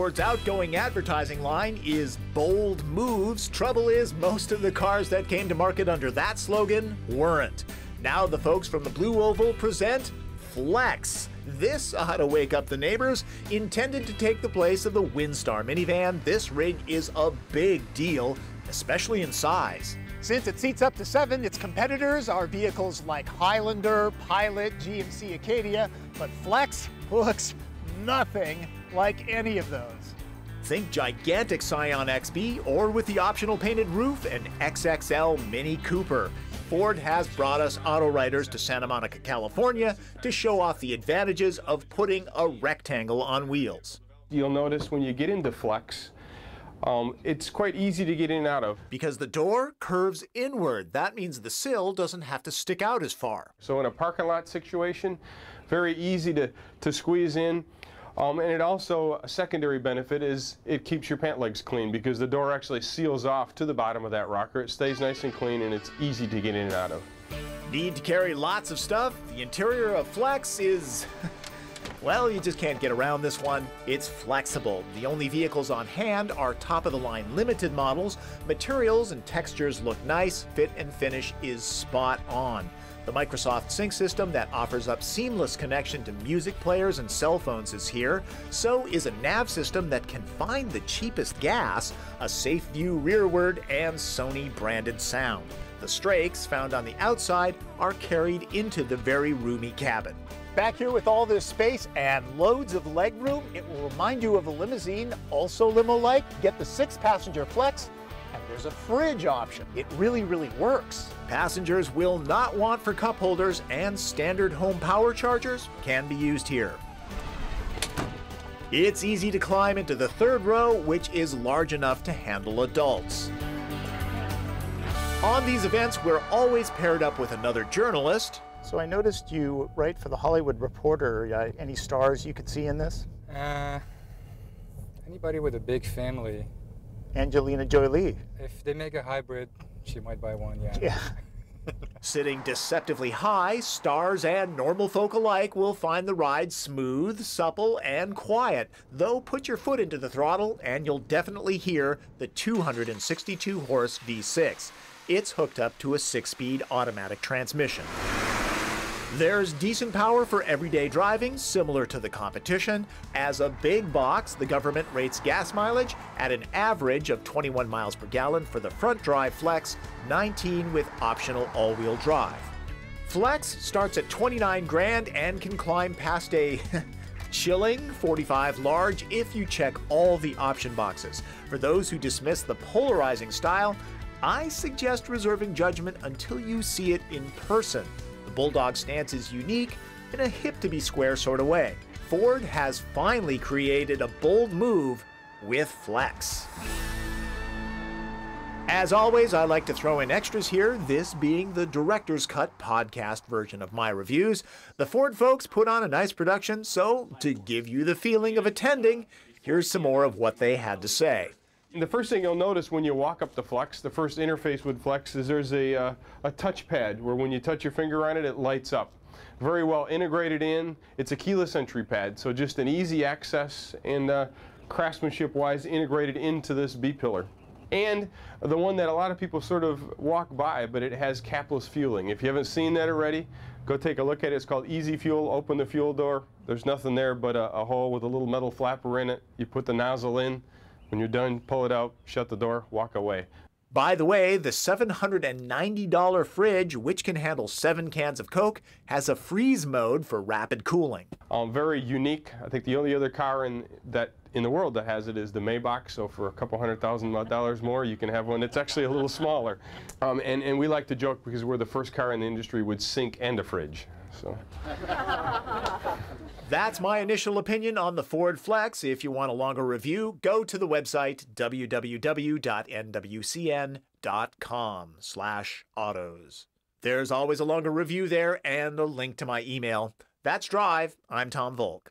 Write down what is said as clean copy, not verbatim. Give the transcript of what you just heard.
Ford's outgoing advertising line is bold moves. Trouble is, most of the cars that came to market under that slogan weren't. Now the folks from the Blue Oval present Flex. This ought to wake up the neighbors. Intended to take the place of the Windstar minivan, this rig is a big deal, especially in size. Since it seats up to 7, its competitors are vehicles like Highlander, Pilot, GMC Acadia, but Flex looks nothing like any of those. Think gigantic Scion XB, or with the optional painted roof, an XXL Mini Cooper. Ford has brought us auto writers to Santa Monica, California to show off the advantages of putting a rectangle on wheels. You'll notice when you get into Flex, it's quite easy to get in and out of. Because the door curves inward. That means the sill doesn't have to stick out as far. So in a parking lot situation, very easy to squeeze in. And it also, a secondary benefit is it keeps your pant legs clean because the door actually seals off to the bottom of that rocker. It stays nice and clean and it's easy to get in and out of. Need to carry lots of stuff? The interior of Flex is... well, you just can't get around this one. It's flexible. The only vehicles on hand are top-of-the-line limited models. Materials and textures look nice. Fit and finish is spot on. The Microsoft Sync system that offers up seamless connection to music players and cell phones is here. So is a nav system that can find the cheapest gas, a safe view rearward, and Sony-branded sound. The strakes found on the outside are carried into the very roomy cabin. Back here with all this space and loads of legroom, it will remind you of a limousine, also limo-like. Get the 6-passenger Flex, and there's a fridge option. It really works. Passengers will not want for cup holders, and standard home power chargers can be used here. It's easy to climb into the third row, which is large enough to handle adults. On these events, we're always paired up with another journalist. So I noticed you write for the Hollywood Reporter. Any stars you could see in this? Anybody with a big family. Angelina Jolie. If they make a hybrid, she might buy one, Yeah. Sitting deceptively high, stars and normal folk alike will find the ride smooth, supple, and quiet. Though put your foot into the throttle and you'll definitely hear the 262-horse V6. It's hooked up to a 6-speed automatic transmission. There's decent power for everyday driving, similar to the competition. As a big box, the government rates gas mileage at an average of 21 miles per gallon for the front drive Flex, 19 with optional all-wheel drive. Flex starts at 29 grand and can climb past a chilling 45 large if you check all the option boxes. For those who dismiss the polarizing style, I suggest reserving judgment until you see it in person. The Bulldog stance is unique in a hip-to-be-square sort of way. Ford has finally created a bold move with Flex. As always, I like to throw in extras here, this being the Director's Cut podcast version of my reviews. The Ford folks put on a nice production, so to give you the feeling of attending, here's some more of what they had to say. The first thing you'll notice when you walk up the Flex, the first interface with Flex is there's a touchpad where when you touch your finger on it, it lights up. Very well integrated in. It's a keyless entry pad, so just an easy access and craftsmanship-wise integrated into this B-pillar. And the one that a lot of people sort of walk by, but it has capless fueling. If you haven't seen that already, go take a look at it. It's called Easy Fuel. Open the fuel door. There's nothing there but a hole with a little metal flapper in it. You put the nozzle in. When you're done, pull it out, shut the door, walk away. By the way, the $790 fridge, which can handle 7 cans of Coke, has a freeze mode for rapid cooling. Very unique. I think the only other car in the world that has it is the Maybach, so for a couple $100,000 more, you can have one that's actually a little smaller. And we like to joke because we're the first car in the industry with sink and a fridge. So. That's my initial opinion on the Ford Flex. If you want a longer review, go to the website www.nwcn.com/autos. There's always a longer review there and a link to my email. That's Drive. I'm Tom Voelk.